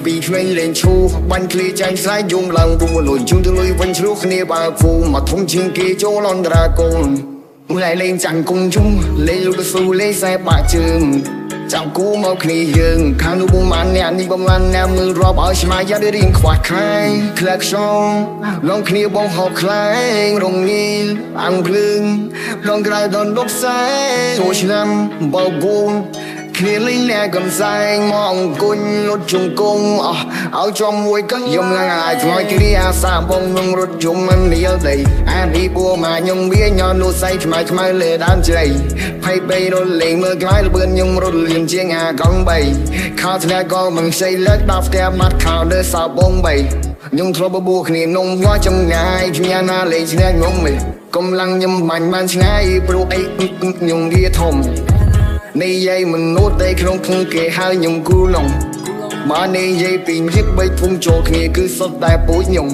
ពីក្មេងលេងឈូបាញ់ឃ្លីចាញ់ស្លាយយំឡើងបួលលុយជុំទៅលុយវិញឆ្លុះគ្នាបើគូមកធំជាងគេចូលអន្តរាគមមួយលេងចាំងគង់ជុំលេងលុកស៊ូលេងខ្សែបាក់ជើងចាំគូមកគ្នាយើងខាងនោះបំបានអ្នកនេះបំបានអ្នកមើលរាប់ឲ្យឆ្មាយយ៉ាប់រៀងខ្វះខាយក្លែកខ្យងឡងគ្នាបងហោខ្លែងរងងីអាំងភ្លើងឡងក្រៅដល់ដុកសែអូឆ្នាំបោគូគ្នាលេងអ្នកកំសែងមកអង្គុញលុតជង្គង់ឲ្យចំមួយកយំងាយថ្លៃគ្រាអាសាបងនឹងរត់ជុំមិនលៀលដីអានេះបួមកខ្ញុំវាញ៉ាំនោះសៃខ្មៅខ្មៅលេដើមជ្រៃភ័យបីរត់លេងមើលក្លាយលបឿនខ្ញុំរត់លៀងជាងអាកង់3ខោធ្លាក់ក៏មិនខ្ចីលើកដល់ផ្ទះមាត់ខោលើសោបង3ខ្ញុំធ្លាប់បបួគ្នានំងល់ចំងាយគ្មានណាលេងឈ្នះខ្ញុំទេកំឡុងខ្ញុំបាញ់បានឆ្ងាយព្រោះអីខ្ញុំវាធំនេះយាយមនុស្សតែក្នុងភូមិគេហៅខ្ញុំគូឡុងមកនេះយាយពីរៀបបីភូមិចូលគ្នាគឺសុទ្ធតែពូជខ្ញុំ